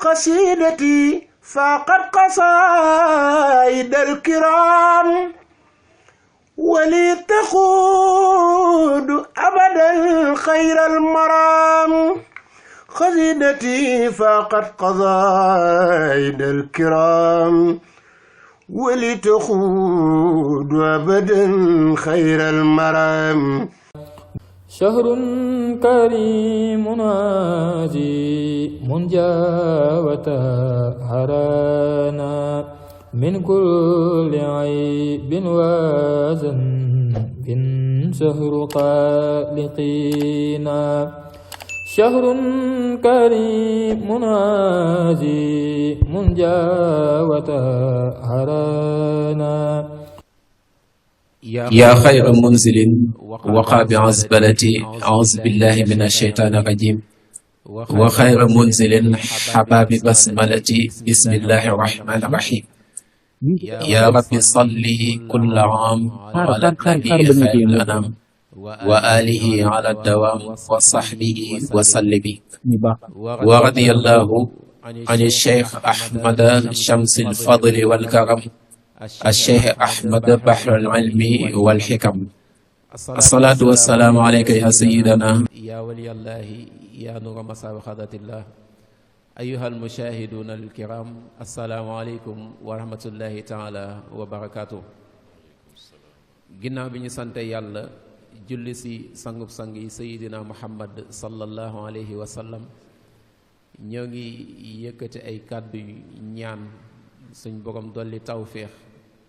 قصيدتي فاقت قصائد الكرام ولي تقود أبدا خير المرام قصيدتي فاقت قصائد الكرام ولي تقود أبدا خير المرام شهر كريم هادي منجا هرانا من كل عيب وذنب شهر خالقنا شهر كريم هادي منجا هرانا يا خير منزل وقع بعزبلتي أعوذ بالله من الشيطان الرجيم وخير منزل حباب بسملتي بسم الله الرحمن الرحيم يا رب صل كل عام على النبي خير الأنام وآله على الدوام وصحبه وسلم ورضي الله عن الشيخ أحمد شمس الفضل والكرم الشيخ أحمد بحر العلم والحكم الصلاة والسلام عليك يا سيدنا يا ولي الله يا نور مساء وخدات الله أيها المشاهدون الكرام السلام عليكم ورحمة الله تعالى وبركاته ginnaaw bi ñu sante yàlla julli si sangub sang yi sayidina muhammad sallallahu alayhi wa sallam ñoo ngi yëkkati ay kàddu ñaan suñ borom dolli tawféex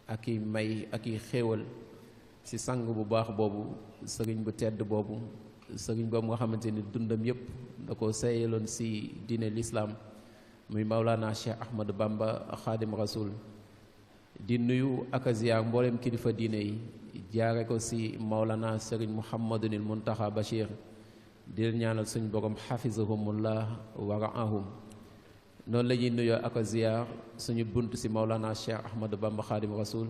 ak i may ak i xéewal ci sang bu baax boobu sëriñ bu tedd boobu sëriñ boobu nga xamante ni dundam yépp da ko seeyaloon ci diine lislaam muy Maulana Cheikh Ahmadou Bamba Xaadim Rasul di nuyu ak a ziyaar mboolem kilifa diine yi jaare ko ci Maulana sëriñ Muhammadunil Muntaxa Bachir di ñaanal suñ borom xafizahumullah wa raahum noonu la ñuy nuyoo ak a ziyaar suñu bunt ci Maulana Cheikh Ahmadou Bamba Xaadim Rasul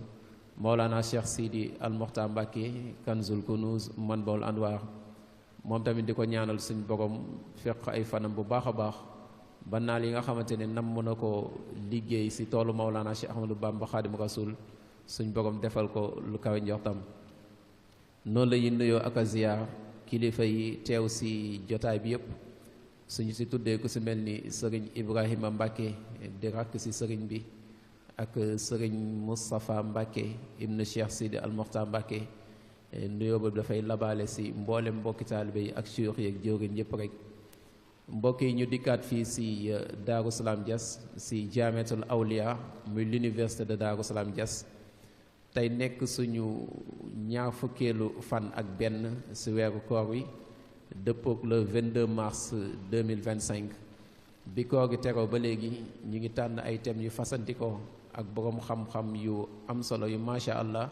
Maulana Cheikh Sidi Al Mokhtar Mbacké Kanzul Kunuz Manbaul Anwar moom tamit di ko ñaanal suñ borom fekk ay fanam bu baax a baax ba naal yi nga xamante ne nam mën a ko liggéey ci toolu Maulana Cheikh Ahmadou Bamba Xaadim Rasul suñ borom defal ko lu kawe njortam noonu la ñuy nuyoo ak a ziyaar kilifa yi teew ci jotaay bi yépp suñu ci tuddee ku ci mel ni sëriñ Ibrahima Mbacké di rakk ci sëriñ bi ak sëriñ Moustapha Mbacké ibnu Cheikh Sidi Al Mokhtar Mbacké nuyoo ba dafay labaale ci mboolem mbokki taalibe yi ak suyux yi ak jëwriñ yépp rek mbokk yi ñu dikkaat fii ci Daaru Salaam Diass ci Jaamiatul Awliya muy l'université de Daaru Salaam Diass tey nekk suñu ñaar fukkeelu fan ak benn ci weeru koor wi dëppook le 22 mars 2025 bi koor gi teroo ba léegi ñu ngi tànn ay thèmes yu fasantikoo ak boroom xam-xam yu am solo yu macha allah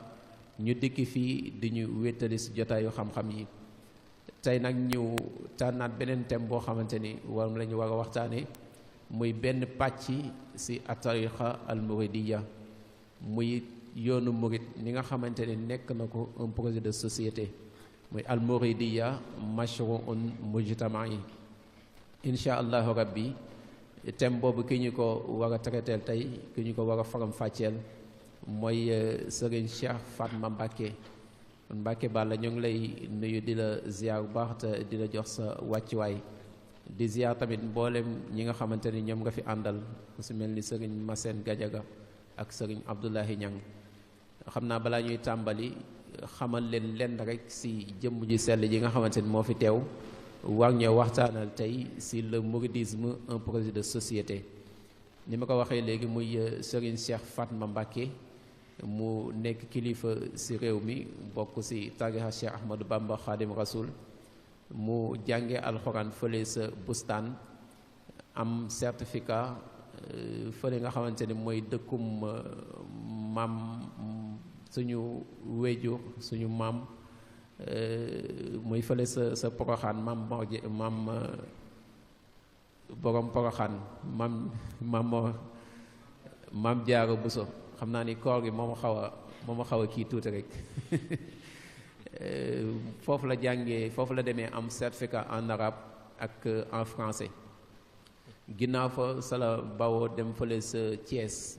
ñu dikki fii di ñu wéttali ci jotaayu xam-xam yi tey nag ñu tànnaat beneen thème boo xamante ni war lañu war a waxtaane muy benn pàcc ci atariqa al muridiya muy yoonu murid ni nga xamante ni nekk na ko un projet de société muy al muridiya mashruun mujtama'i insha allahu rabbi thème boobu ki ñu ko war a traiteel tey ki ñu ko war a faram fàcceel mooy sëriñ Cheikh Fatma Mbacké Balla ñu ngi lay nuyu di la ziar bu baax te di la jox sa wàccuwaay di ziar tamit mboolem ñi nga xamante ni ñoom nga fi àndal ku si mel ni sëriñ Massène Gadiaga ak sëriñ Abdoulahi Niang xam naa balaa ñuy tàmbali xamal leen lenn rek ci jëmm ji sell ji nga xamante ni moo fi teew war ñoo waxtaanal tey ci le mouridisme un projet de société ni ma ko waxee léegi muy Serigne Cheikh Fatma Mbacké mu nekk kilifa ci réew mi bokk ci tarixa Cheikh Ahmadou Bamba Khadim Rasoul mu jànge alxuraan fële sa bustaan am certificat fële nga xamante ni mooy dëkkum maam suñu wéjur suñu maam muy fële sa poroxaan maam borom poroxaan maam Jaara Buso xam naa ni koor gi moo ma xaw a kii tuuti rek foofu la jàngee foofu la demee am certificat en arabe ak en français ginnaaw fa sala bawoo dem fële sa Thiès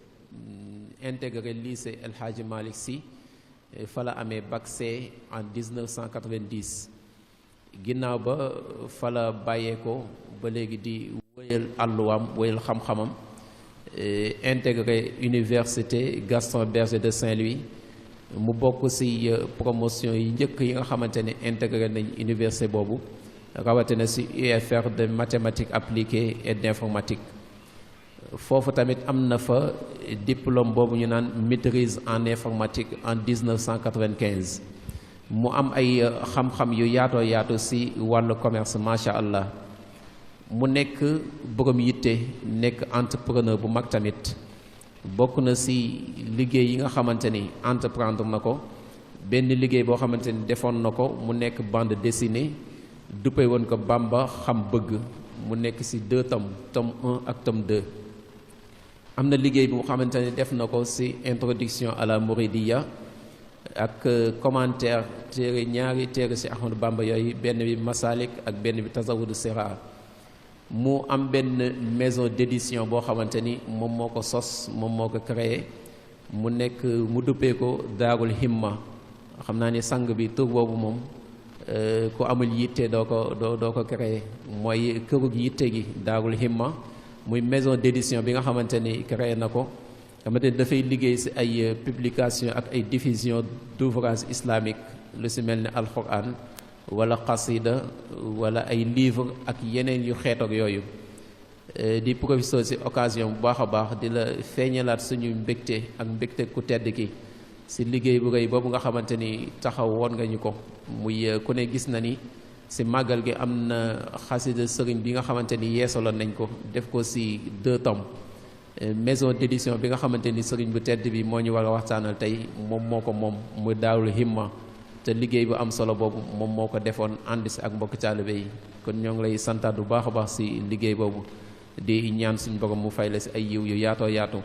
intégré lycée El Hadji Malick Sy fa la amee bac C en 1990 ginnaaw ba fa la bàyyeekoo ba léegi di wéyal àlluwaam wéyal xam-xamam intégré université Gaston Berger de Saint-Louis mu bokk ci promotion yi njëkk yi nga xamante ne intégré nañ université boobu rawatina ci UFR de mathématiques appliquées et d'informatique foofu tamit am na fa diplôme boobu ñu naan maîtrise en informatique en 1995 mu am ay xam-xam yu yaatoo yaatu ci wàllu commerce macha allah mu nekk borom yitte nekk entrepreneur bu mag tamit bokk na ci liggéey yi nga xamante ni entreprendre na ko benn liggéey boo xamante ni defoon na ko mu nekk bande dessinée duppee woon ko Bamba xam bëgg mu nekk ci 2 tomes tome 1 ak tome 2 am na liggéey bu xamante ni def na ko ci introduction à la Mouridiya ak commentaire téere ñaari téere ci Ahmadou Bamba yooyu benn bi Masalik ak benn bi Tazawudu Sirar mu am benn maison d'édition boo xamante ni moom moo ko sos moom moo ko créé mu nekk mu duppee ko Daarul Himma xam naa ni sang bi tur boobu moom ku amul yitte doo ko créé mooy kërug yitte gi Daarul Himma muy maison d'édition bi nga xamante ni créé na ko xamante ni dafay liggéey ci ay publication ak ay diffusion d'ouvrages islamiques lu ci mel ni alquran wala xasida wala ay livre ak yeneen yu xeet ak yooyu di professeur ci occasion bu baax a baax di la feeñalaat suñu mbégte ak mbégte ku tedd ki ci liggéey bu rëy boobu nga xamante ni taxaw woon nga ñu ko muy ku ne gis na ni ci màggal gi am na xasida sëriñ bi nga xamante ni yeesaloon nañ ko def ko ci 2 tomes maison d'édition bi nga xamante ni sëriñ bu tedd bi moo ñu war a waxtaanal tey moom moo ko moom muy Daarul Himma te liggéey bu am solo boobu moom moo ko defoon ànd ci ak mbokki taalibe yi kon ñoo ngi lay santaat bu baax a baax ci liggéey boobu di ñaan suñu borom mu fay la ci ay yiw yu yaatoo yaatu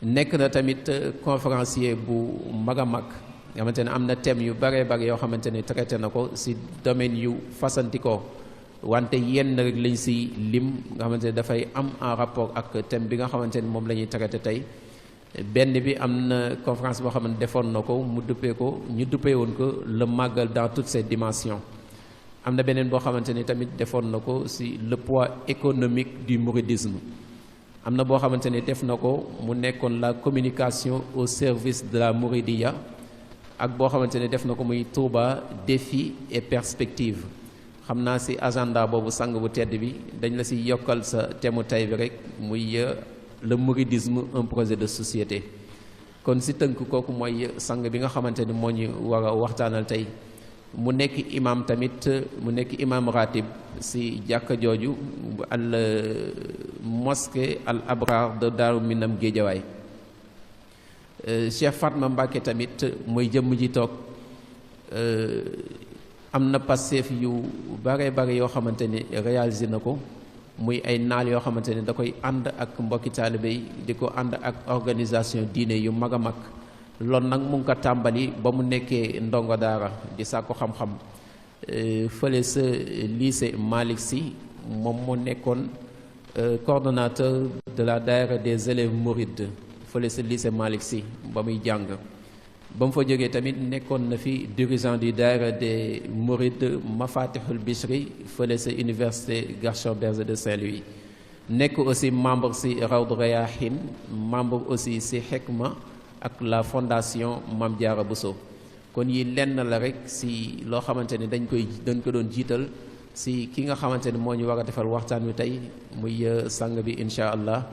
nekk na tamit conférencier bu mag a mag nga xamante ne am na thème yu bare bare yoo xamante ne traité na ko ci domaine yu fasantikoo wante yenn rek lañ ci lim nga xamante ne dafay am en rapport ak thème bi nga xamante ne moom la ñuy traité tey benn bi am na conférence boo xam ne defoon na ko mu duppee ko ñu duppee woon ko le màggal dans toutes ses dimensions am na beneen boo xamante ni tamit defoon na ko ci le poids économique du mouridisme am na boo xamante ni def na ko mu nekkoon la communication au service de la Mouridiya ak boo xamante ni def na ko muy Touba défi et perspective xam naa ci agenda boobu sang bu tedd bi dañ la ci yokkal sa thème tay bi rek muy le mouridisme un projet de société kon ci tënk kooku mooy sang bi nga xamante ni moo ñu war a waxtaanal tey mu nekk imam tamit mu nekk imam ratib ci jàkka jooju al mosquée al abrar de Daaru Minam Géejawaay Cheikh Fatma Mbacké tamit mooy jëmm ji toog am na passeef yu bare bare yoo xamante ni réalisé na ko muy ay naal yoo xamante ne da koy ànd ak mbokki taalibe yi di ko ànd ak organisation diine yu mag a mag loolu nag mu ngi ko tàmbali ba mu nekkee ndongo daara di sàkku xam-xam fële sa lycée Malick Sy moom moo nekkoon coordonnateur de la daayira des élèves mourides fële sa lycée Malick Sy ba muy jàng ba mu fa jógee tamit nekkoon na fi dirigeant du daayira des mourides Mafatihul Bichri fële sa université Gaston Berger de Saint-Louis nekk aussi membre ci Rawdu Rayahin membre aussi ci Hikma ak la fondation Mame Diarra Bousso kon yi lenn la rek ci loo xamante ni dañ ko doon jiital ci ki nga xamante ni moo ñu war a defal waxtaan wi tey muy sang bi incha allah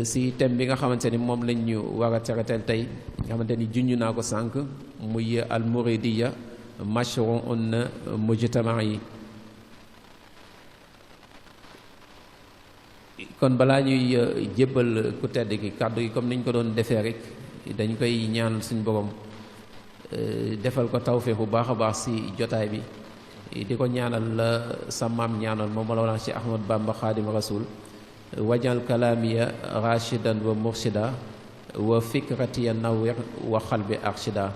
ci thème bi nga xamante ni moom lañ ñu war a traiter tey nga xamante ni junj naa ko sànq muy al Mouridiya mashru'un mujtama'i kon balaa ñuy jébbal ku tedd ki kàddu yi comme niñ ko doon defee rek dañ koy ñaan suñ borom defal ko tawfeex bu baax a baax ci jotaay bi di ko ñaanal la sa maam ñaanal moom Mawlana Cheikh Ahmad Bamba Khadim Rasoul wajal kalamiya rashidan wa murshida wa fikratiya nawwir wa qalbi arshida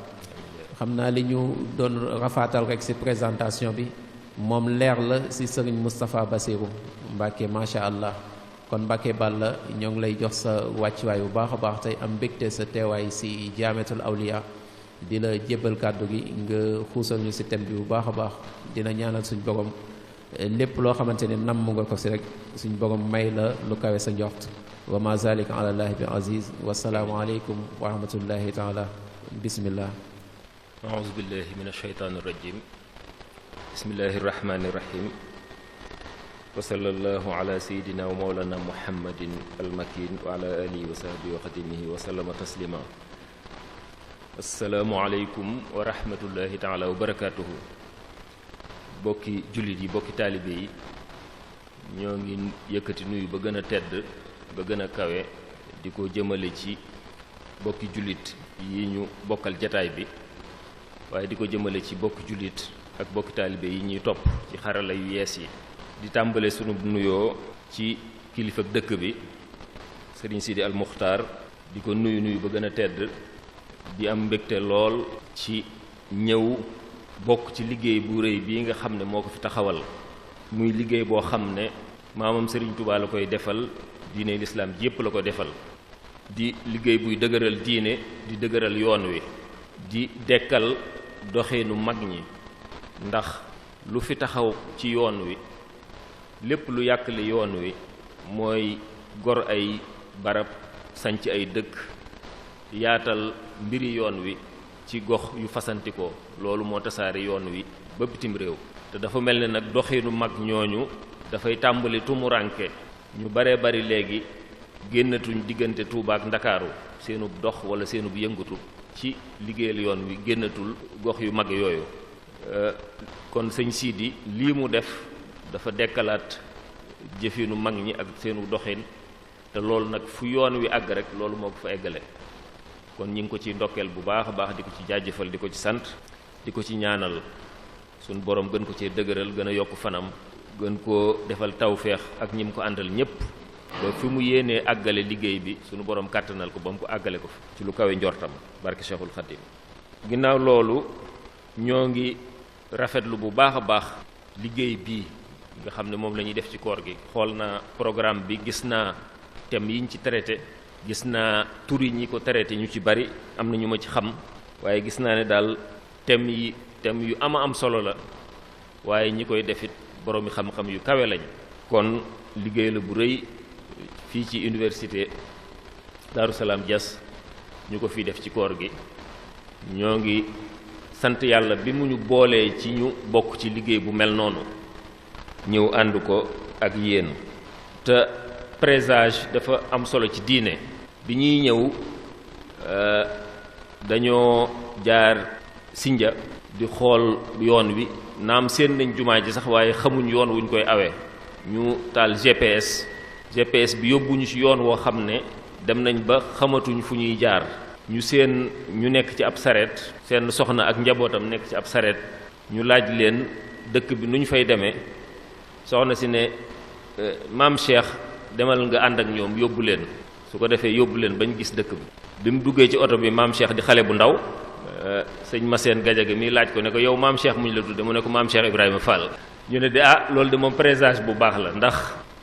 xam naa li ñu doon rafaatal rek ci présentation bi moom leer la ci sëriñ Moustapha Bassirou Mbacke macha allah. kon Mbacke Balla ñoo ngi lay jox sa wàccuwaay bu baax a baax tey am mbégte sa teewaay ci Jaamiatul Awliya di la jébbal kàddu gi nga xuusal ñu ci thème bi bu baax a baax dina ñaanal suñ borom lépp loo xamante ne namm nga ko ci rek suñ borom may la lu kawe sa njort wa ma zalika ala llahi bi aziz wasalaamu aleykum wa rahmatullahi taala bismillah aouzu billahi min ashaytaani rajim bismillahi rahmani rahim wa sallallahu ala sayidina wa mawlana muhammadin almakin wa ala alihi wa sahbihi wa xadimihi wa sallama taslima assalaamu aleykum wa rahmatullahi taala wa barakatuhu bokki jullit yi bokki taalibe yi ñoo ngi yëkkati nuyu ba gën a tedd ba gën a kawe di ko jëmale ci bokki jullit yi ñu bokkal jataay bi waaye di ko jëmale ci bokki jullit ak bokki taalibe yi ñuy topp ci xarala yu yees yi di tàmbale sunu nuyoo ci kilifa dëkk bi Serigne Sidi Al Muxtaar di ko nuyu ba gën a tedd di am mbégte lool ci ñëw bokk ci liggéey bu rëy bii nga xam ne moo ko fi taxawal muy liggéey boo xam ne maamam Serigne Touba la koy defal diine lislaam yépp la ko defal di liggéey buy dëgëral diine di dëgëral yoon wi di dekkal doxeenu mag ñi ndax lu fi taxaw ci yoon wi lépp lu yàqali yoon wi mooy gor ay barab sanc ay dëkk yaatal mbiri yoon wi ci gox yu fasantikoo loolu moo tasaare yoon wi ba bitim réew te dafa mel ne nag doxinu mag ñooñu dafay tàmbali tumuranke ñu baree bari léegi génnatuñ diggante Tuuba ak Ndakaaru seenub dox wala seenub yëngatu ci liggéeyal yoon wi génnatul gox yu mag yooyu kon sëñ Sidi lii mu def dafa dekkalaat jëfinu mag ñi ak seenu doxin te loolu nag fu yoon wi àgg rek loolu moo ko fa eggale kon ñi ngi ko ci ndokkeel bu baax a baax di ko ci jaajëfal di ko ci sant di ko ci ñaanal suñ borom gën ko cee dëgëral gën a yokk fanam gën koo defal tawféex ak ñi mu ko àndal ñépp ba fi mu yéenee àggale liggéey bi suñu borom kàttanal ko ba mu ko àggale ko fi ci lu kawe njortam barke Cheikhul Khadim ginnaaw loolu ñoo ngi rafetlu bu baax a baax liggéey bii nga xam ne moom la ñuy def ci koor gi xool naa programme bi gis naa thèmes yi ñu ci traité gis naa tur yi ñi ko traité ñu ci bari am na ñu ma ci xam waaye gis naa ne daal thèmes yu am solo la waaye ñi koy defit borom yi xam-xam yu kawe lañ kon liggéey la bu rëy fii ci université Darou Salam Diass ñu ko fi def ci koor gi ñoo ngi sant yàlla bi mu ñu boolee ci ñu bokk ci liggéey bu mel noonu ñëw ànd ko ak yéen te présage dafa am solo ci diine bi ñuy ñëw dañoo jaar Sindia di xool yoon wi naam seen nañ jumaa ji sax waaye xamuñ yoon wuñ koy awee ñu taal GPS bi yóbbuñu ci yoon woo xam ne dem nañ ba xamatuñ fu ñuy jaar ñu seen ñu nekk ci ab sareet seen soxna ak njabootam nekk ci ab sareet ñu laaj leen dëkk bi nu ñu fay demee soxna si ne maam Cheikh demal nga ànd ak ñoom yóbbu leen su ko defee yóbbu leen bañ gis dëkk bi mu duggee ci oto bi maam Cheikh di xale bu ndaw sëñ Massène Gadiaga mi laaj ko ne ko yow maam Cheikh muñ la tudde mu ne ko maam Cheikh Ibrahima Fall ñu ne de loolu de moom présage bu baax la ndax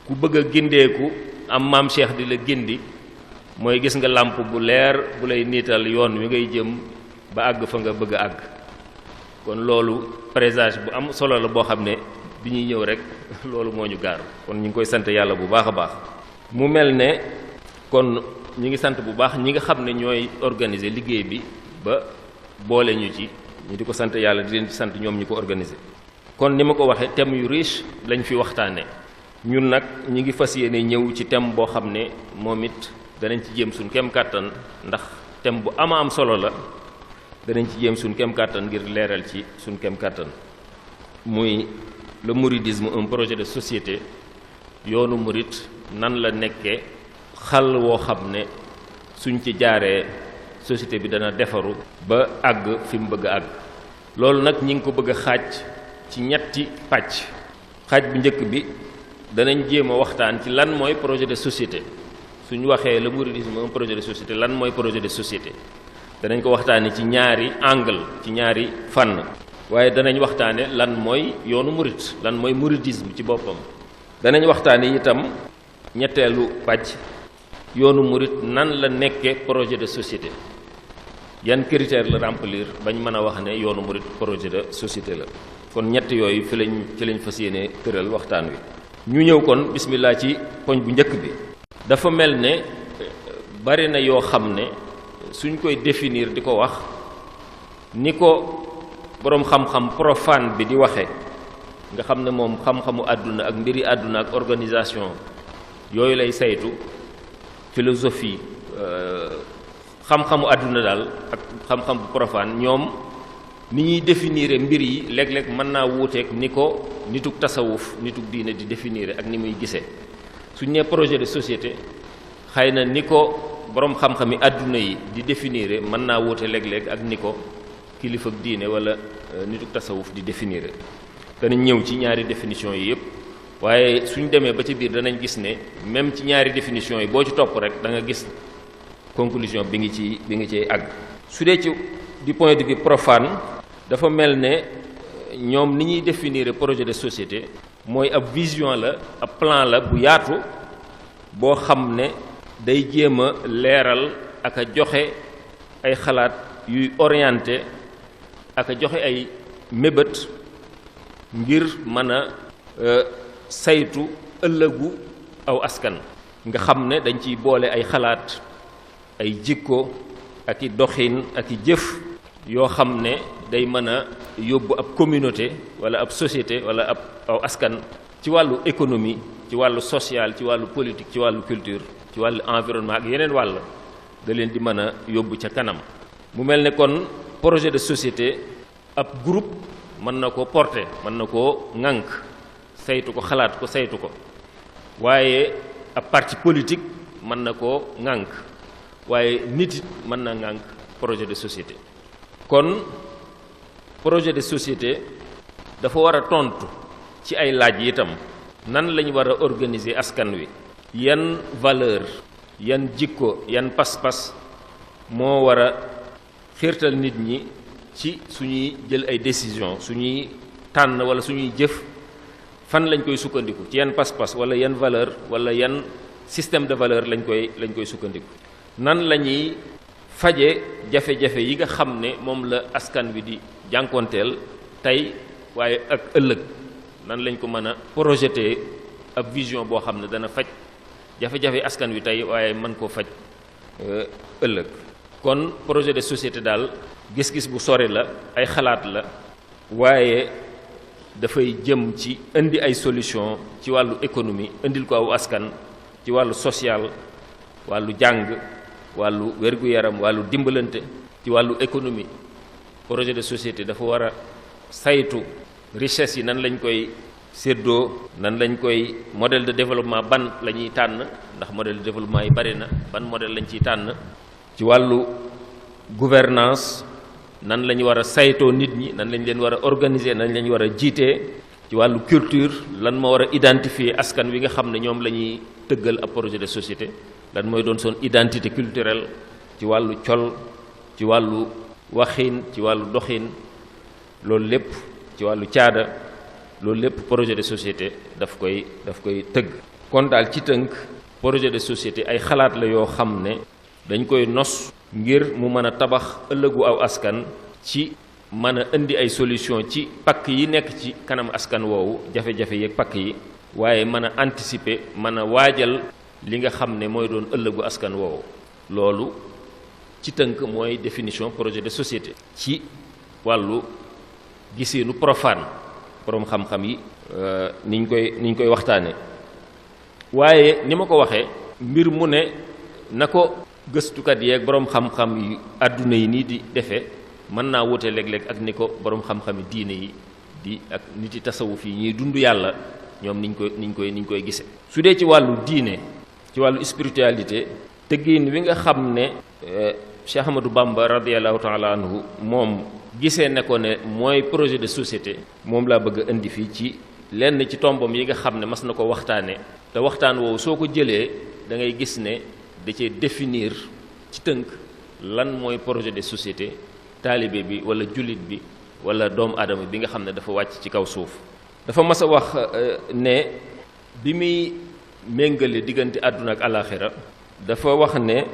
ku bëgg a gindeeku am maam Cheikh di la gindi mooy gis nga làmp bu leer bu lay niital yoon wi ngay jëm ba àgg fa nga bëgg a àgg kon loolu présage bu am solo la boo xam ne bi ñuy ñëw rek loolu moo ñu gaar kon ñu ngi koy sant yàlla bu baax a baax mu mel ne kon ñi ngi sant bu baax ñi nga xam ne ñooy organiser liggéey bi ba boole ñu ci ñu di ko sant yàlla di leen ci sant ñoom ñu ko organiser kon ni ma ko waxee thème yu riche lañ fi waxtaane ñun nag ñi ngi fas yéene ñëw ci thème boo xam ne moom it danañ ci jéem suñ kem kàttan ndax thème bu am solo la danañ ci jéem suñ kem kàttan ngir leeral ci suñ kem kàttan muy le mouridisme un projet de société yoonu murid nan la nekkee xal woo xam ne suñ ci jaaree société bi dana defaru ba àgg fi mu bëgg a àgg loolu nag ñi ngi ko bëgg a xaaj ci ñetti pàcc xaaj bu njëkk bi danañ jéem a waxtaan ci lan mooy projet de société suñu waxee le mouridisme un projet de société lan mooy projet de société danañ ko waxtaanee ci ñaari angle ci ñaari fànn waaye danañ waxtaane lan mooy yoonu murit lan mooy mouridisme ci boppam. danañ waxtaane itam ñetteelu pàcc yoonu murit nan la nekke projet de société, yan critère la remplir bañ mën a wax ne yoonu murit projet de société la. kon ñett yooyu ci lañ fas yéene tëral waxtaan wi. ñu ñëw kon bismillah ci poñ bu njëkk bi. dafa mel ne bari na yoo xam ne suñ koy définir di ko wax ni ko boroom xam-xam profane bi di waxe nga xam ne moom xam-xamu àdduna ak mbiri àdduna ak organisation yooyu lay saytu, philosophie xam-xamu àdduna daal ak xam-xam bu profane ñoom ni ñuy définir mbir yi léeg-léeg mën naa wuuteeg ni ko nituk tasawuf nituk diine di définir ak ni muy gisee. suñ nee projet de société xëy na ni ko boroom xam-xami àdduna yi di définir mën naa wuute léeg-léeg ak ni ko kilifa diine wala nituk tasawuf di définir. danañ ñëw ci ñaari définition yi yëpp, waaye suñ demee ba ci biir danañ gis ne même ci ñaari définition yi boo ci topp rek da nga gis conclusion bi ngi ciy àgg. su dee ci du point de vue profane dafa mel ne ñoom ni ñuy définir projet de société mooy ab vision la, ab plan la bu yaatu boo xam ne day jéem a leeral ak a joxe ay xalaat yuy orienté ak a joxe ay mébét ngir mën a saytu ëllëgu aw askan. nga xam ne dañ ciy boole ay xalaat, ay jikko ak i doxin ak i jëf yoo xam ne day mën a yóbbu ab communauté wala ab société wala ab aw askan ci wàllu économie, ci wàllu social, ci wàllu politique, ci wàllu culture, ci wàllu environnement ak yeneen wàll da leen di mën a yóbbu ca kanam. mu mel ne kon projet de société ab groupe mën na ko porter, mën na koo ŋànk saytu ko, xalaat ko, saytu ko, waaye ab parti politique mën na koo ŋànk, waaye nit it mën na ŋànk projet de société. kon projet de société dafa war a tontu ci ay laaj yi itam nan lañ war a organiser askan wi, yan valeur, yan jikko, yan pas-pas moo war a xiirtal nit ñi ci suñuy jël ay décision, suñuy tànn wala suñuy jëf fan lañ koy sukkandiku, ci yan pas-pas wala yan valeur wala yan système de valeur lañ koy sukkandiku. nan la ñuy faje jafe-jafe yi nga xam ne moom la askan wi di jànkoonteel tey waaye ak ëllëg, nan lañ ko mën a projeté ab vision boo xam ne dana faj jafe-jafe askan wi tey waaye mën koo faj ëllëg. kon projet de société daal gis-gis bu sori la, ay xalaat la, waaye dafay jëm ci indi ay solution ci wàllu économie, indil ko aw askan, ci wàllu social, wàllu jàng, wàllu wér-gu-yaram, wàllu dimbalante, ci wàllu économie. projet de société dafa war a saytu richesse yi nan lañ koy séddoo, nan lañ koy modèle de développement ban la ñuy tànn, ndax modèle de développement yi bari na, ban modèle lañ ciy tànn. ci wàllu gouvernance nan la ñu war a saytoo nit ñi, nan lañ leen war a organiser, nan lañ war a jiitee. ci wàllu culture lan moo war a identifier askan wi nga xam ne ñoom la ñuy tëggal ab projet de société, lan mooy doon son identité culturelle, ci wàllu col, ci wàllu waxin, ci wàllu doxin, loolu lépp ci wàllu caada, loolu lépp projet de société daf koy tëgg. kon daal ci tënk projet de société ay xalaat la yoo xam ne dañ koy nos ngir mu mën a tabax ëllëgu aw askan, ci mën a indi ay solution ci pakk yi nekk ci kanam askan woowu, jafe-jafe yeeg pakk yi, waaye mën a anticiper, mën a waajal li nga xam ne mooy doon ëllëgu askan woowu. loolu ci tënk mooy définition projet de société ci wàllu giseenu profane boroom xam-xam yi niñ koy waxtaane. waaye ni ma ko waxee, mbir mu ne na ko gëstukat yeeg boroom xam-xam yu àdduna yi nii di defee mën naa wute léeg-léeg ak ni ko boroom xam-xami diine yi di ak nit yi tasawuf yi ñuy dund yàlla ñoom niñ koy gise. su dee ci wàllu diine, ci wàllu spiritualité, tëggin wi nga xam ne Cheikh Ahmadou Bamba radiyallahu taala anhu moom gisee ne ko ne mooy projet de société, moom laa bëgg a indi fii ci lenn ci tombam yi nga xam ne mas na ko waxtaane. te waxtaan woowu soo ko jëlee da ngay gis ne da cee définir ci tënk lan mooy projet de société. taalibe bi wala jullit bi wala doomu aadama bi nga xam ne dafa wàcc ci kaw suuf. dafa mas a wax ne bi muy méngale diggante àdduna ak alaaxira dafa wax ne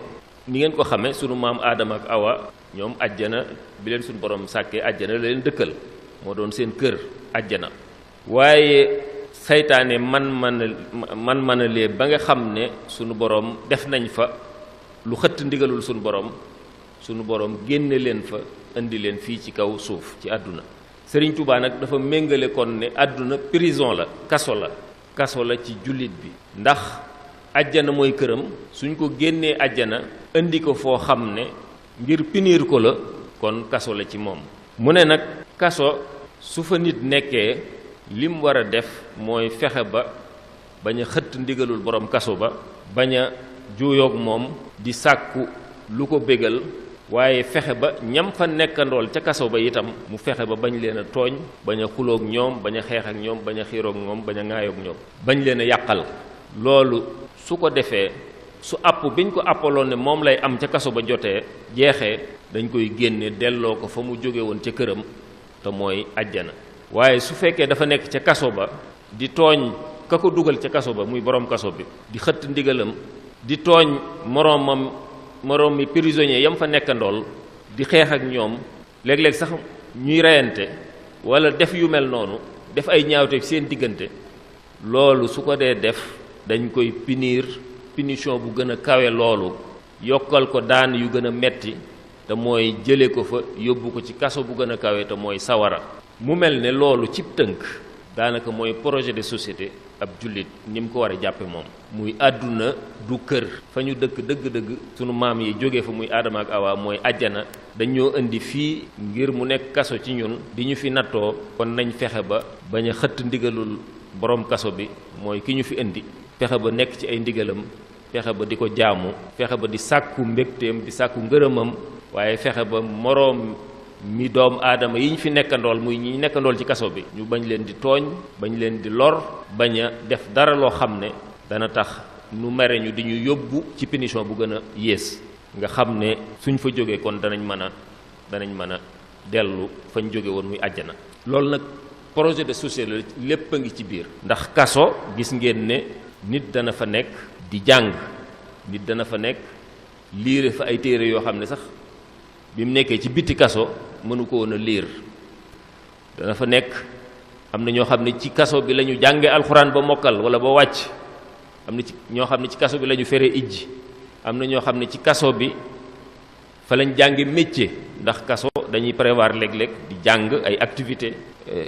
ni ngeen ko xamee sunu maam aadama ak awa ñoom àjjana bi leen suñu borom sàkkee àjjana la leen dëkkal moo doon seen kër àjjana. waaye saytaane man lee ba nga xam ne sunu borom def nañ fa lu xëtt ndigalul sunu borom génne leen fa indi leen fii ci kaw suuf ci àdduna. Sëriñ Tuubaa nag dafa méngale kon ne àdduna prison la kaso la ci jullit bi ndax àjjana mooy këram suñ ko génnee àjjana indi ko foo xam ne ngir punir ko la kon kaso la ci moom. mu ne nag kaso su fa nit nekkee lim war a def mooy fexe ba bañ a xëtt ndigalul borom kaso ba bañ a juuyoog moom di sàkku lu ko bégal waaye fexe ba ñam fa nekkandool ca kaso ba itam mu fexe ba bañ leen a tooñ bañ a xuloog ñoom bañ a xeex ak ñoom bañ a xiiroog ñoom bañ a ŋaayoog ñoom bañ leen a yàqal. loolu su ko defee su àpp biñ ko àppaloon ne moom lay am ca kaso ba jeexee dañ koy génne delloo ko fa mu jóge woon ca këram te mooy àjjana. waaye su fekkee dafa nekk ca kaso ba di tooñ ka ko dugal ca kaso ba muy borom kaso bi di xëtt ndigalam di tooñ moroom mi prisonnier yam fa nekkandool di xeex ak ñoom léeg-léeg sax ñuy reyante wala def yu mel noonu def ay ñaawte seen diggante loolu su ko dee def dañ koy punition bu gën a kawe loolu yokkal ko daan yu gën a metti te mooy jële ko fa yóbbu ko ci kaso bu gën a kawe te mooy sawara. mu mel ne loolu cib tënk daanaka mooy projet de société ab jullit ni mu ko war a jàppe moom muy àdduna du kër fa ñu dëkk dëgg-dëgg sunu maam yi jógee fa muy aadama ak awa mooy àjjana dañoo indi fii ngir mu nekk kaso ci ñun di ñu fi nattoo kon nañ fexe ba bañ a xëtt ndigalul borom kaso bi mooy ki ñu fi indi fexe ba nekk ci ay ndigalam fexe ba di ko jaamu fexe ba di sàkku mbégteem di sàkku ngërëmam waaye fexe ba moroom mi doom aadama yi ñu fi nekkandool muy ñi nekkandool ci kaso bi ñu bañ leen di tooñ bañ leen di lor bañ a def dara loo xam ne dana tax nu mere ñu di ñu yóbbu ci punition bu gën a yées nga xam ne suñ fa jógee kon danañ mën a dellu fañ jóge woon muy àjjana. loolu nag projet de société la lépp a ngi ci biir ndax kaso gis ngeen ne nit dana fa nekk di jàng nit dana fa nekk liire fa ay téere yoo xam ne sax bi mu nekkee ci biti kaso mënu ko woon a liir dana fa nekk am na ñoo xam ne ci kaso bi la ñu jànge alxuraan ba mokkal wala ba wàcc am na ci ñoo xam ne ci kaso bi la ñu feree ijji am na ñoo xam ne ci kaso bi fa lañ jànge métier ndax kaso dañuy prévoir léeg-léeg di jàng ay activité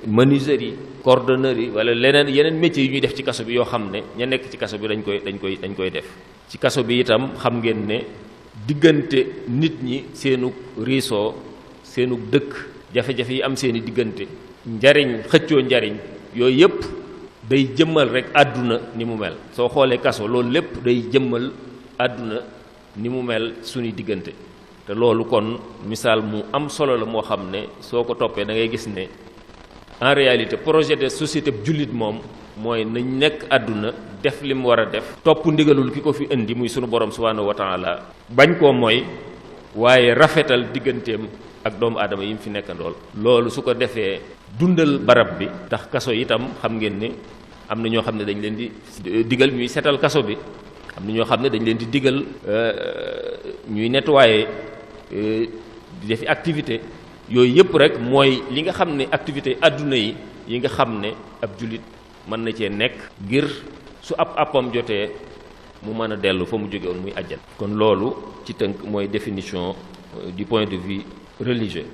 menuiserie cordonnerie wala yeneen métiers yu ñuy def ci kaso bi yoo xam ne ña nekk ci kaso bi dañ koy def ci kaso bi itam xam ngeen ne diggante nit ñi seenu riisoo seenu dëkk jafe-jafe yi am seeni diggante xëccoo njariñ yooyu yépp day jëmmal rek àdduna ni mu mel soo xoolee kaso loolu lépp day jëmmal àdduna ni mu mel suñuy diggante te loolu kon misaal mu am solo la moo xam ne soo ko toppee da ngay gis ne en réalité projet de société jullit moom mooy nañ nekk àdduna def li mu war a def topp ndigalul ki ko fi indi muy sunu borom subhanahu wa taala bañ koo mooy waaye rafetal digganteem ak doomu aadama yi mu fi nekkandool loolu su ko defee dundal barab bi tax kaso itam xam ngeen ne am na ñoo xam ne dañ leen di digal ñuy setal kaso bi am na ñoo xam ne dañ leen di digal ñuy nettoyer di defi activité yooyu yëpp rek mooy li nga xam ne activité àdduna yi nga xam ne ab jullit mën na cee nekk ngir su appam jotee mu mën a dellu fa mu jóge woon muy àjjan kon loolu ci tënk mooy définition du point de vue religieux